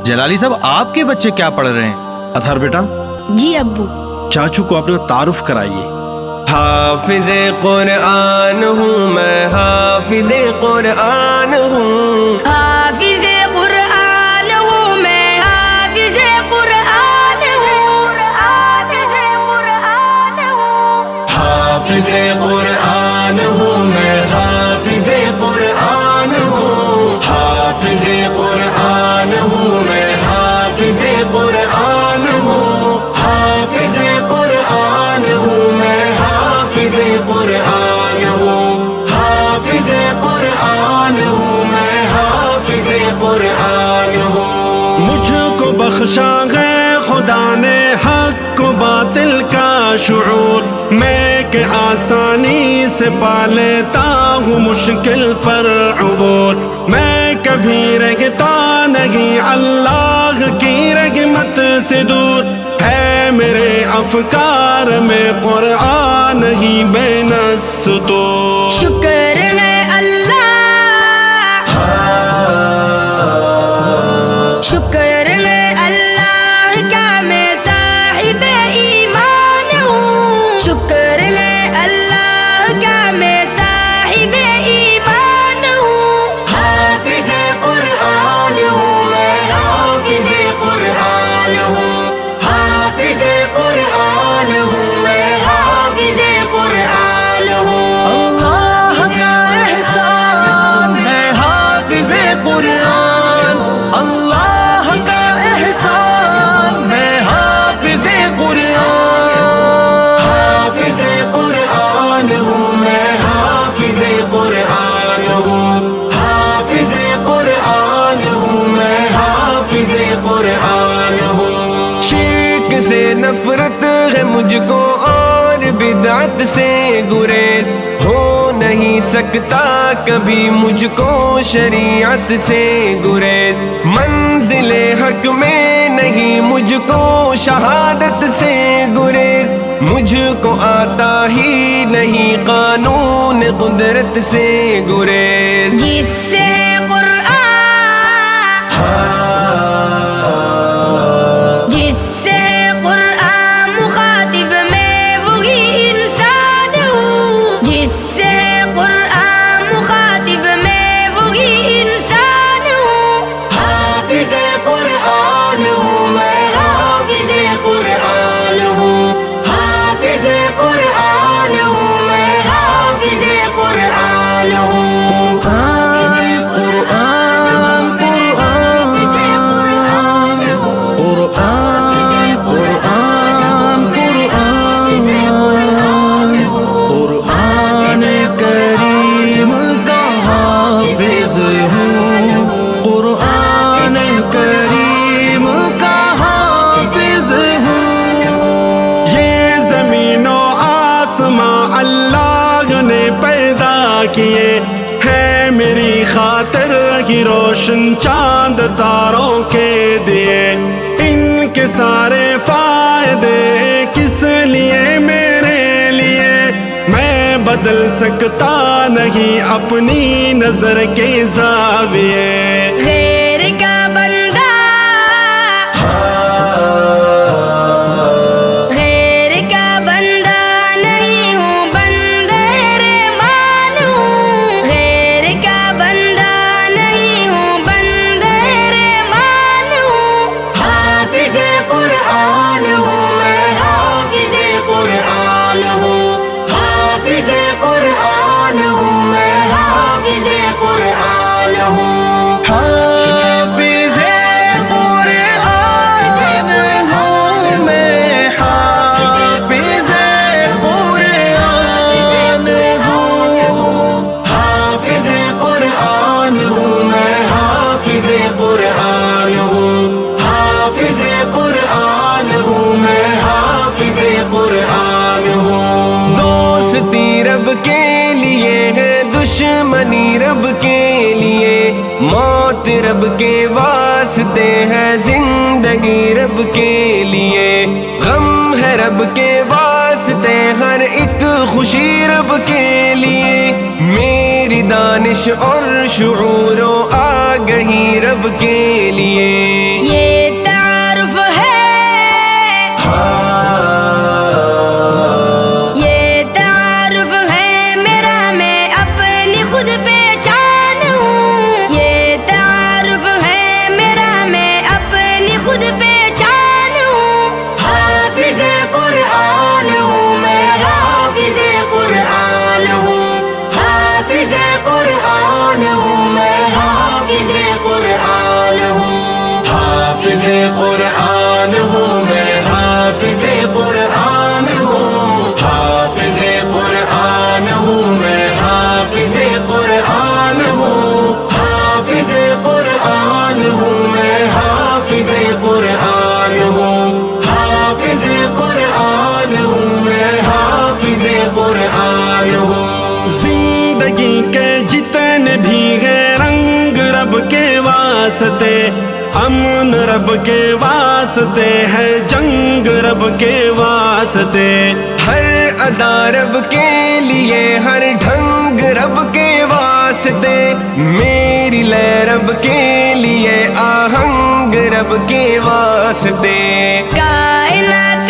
جلالی صاحب آپ کے بچے کیا پڑھ رہے ہیں؟ اطہر بیٹا، جی ابو۔ چاچو کو اپنا تعارف کرائیے۔ حافظ قرآن ہوں میں، حافظ قرآن ہوں، حافظ قرآن ہوں میں، حافظ قرآن ہوں، حافظ قرآن ہوں، حافظ قرآن ہوں میں، حافظ قرآن ہوں، حافظ قرآن ہوں میں، حافظ قرآن ہوں، حافظ قرآن ہوں میں، حافظ قرآن ہوں، حافظ قرآن ہوں میں، حافظ قرآن ہوں۔ مجھ کو بخشا ہے خدا نے حق و باطل کا شعور، میں کہ آسانی سے پا لیتا ہوں مشکل پر عبور، میں کبھی رہتا نہیں اللہ کی رحمت سے دور، ہے میرے افکار میں قرآن ہی بین السطور۔ شکر ہے اللہ، شکر ہے اللہ کا میں صاحب ایمان ہوں، شکر ہے اللہ کا میں صاحب ایمان ہوں، حافظ قرآن ہوں میں، حافظ قرآن ہوں، حافظ قرآن ہوں میں، حافظ قرآن ہوں۔ اللہ کا احسان ہے حافظ قرآن، اللہ کا احسان ہے حافظ قرآن، حافظ قرآن ہوں میں، حافظ قرآن ہوں، حافظ قرآن ہوں میں، حافظ قرآن ہوں۔ شرک سے نفرت ہے مجھ کو اور بدعت سے گریز، ہو نہیں سکتا کبھی مجھ کو شریعت سے گریز، منزل حق میں نہیں مجھ کو شہادت سے گریز، مجھ کو آتا ہی نہیں قانون قدرت سے گریز۔ جس سے ہے قرآن، جس سے ہے قرآن مخاطب میں وہی انسان ہوں، جس سے ہے قرآن مخاطب میں وہی انسان ہوں، حافظ قرآن ہوں میں، حافظ قرآن ہوں، حافظ قرآن ہوں میں، حافظ قرآن ہوں، قرآن قرآن قرآن کریم کا حافظ ہوں، قرآن کریم کا حافظ ہوں۔ یہ زمین و آسمان اللہ نے پیدا کیے، ہے میری خاطر کی روشن چاند تاروں کے دیے، ان کے سارے فائدے کس لیے میرے لیے، میں بدل سکتا نہیں اپنی نظر کے زاویے، غیر کا بندہ، غیر کا بندہ نہیں ہوں، بندہ رحمان ہوں، غیر کا بندہ نہیں ہوں، بندہ رحمان ہوں، حافظ قرآن ہوں میں، حافظ قرآن ہوں، حافظ قرآن ہوں میں، حافظ قرآن ہوں، حافظ قرآن ہوں میں، حافظ قرآن ہوں، حافظ قرآن ہوں میں، حافظ قرآن ہوں، حافظ قرآن ہوں میں، حافظ قرآن ہوں۔ دوستی رب کے لیے ہے، دشمنی رب کے لیے، موت رب کے واسطے ہے، زندگی رب کے لیے، غم ہے رب کے واسطے، ہر ایک خوشی رب کے لیے، میری دانش اور شعور و آگہی رب کے لیے۔ یہ قرآن ہوں میں حافظ قرآن ہوں حافظ قرآن ہوں میں حافظ قرآن ہوں حافظ قرآن ہوں میں حافظ قرآن ہوں حافظ قرآن ہوں میں حافظ قرآن ہوں زندگی کے جتنے بھی ہیں رنگ رب کے واسطے امن رب کے واسطے ہے جنگ رب کے واسطے ہر ادا رب کے لیے ہر ڈھنگ رب کے واسطے میری لے رب کے لیے آہنگ رب کے واسطے کائنات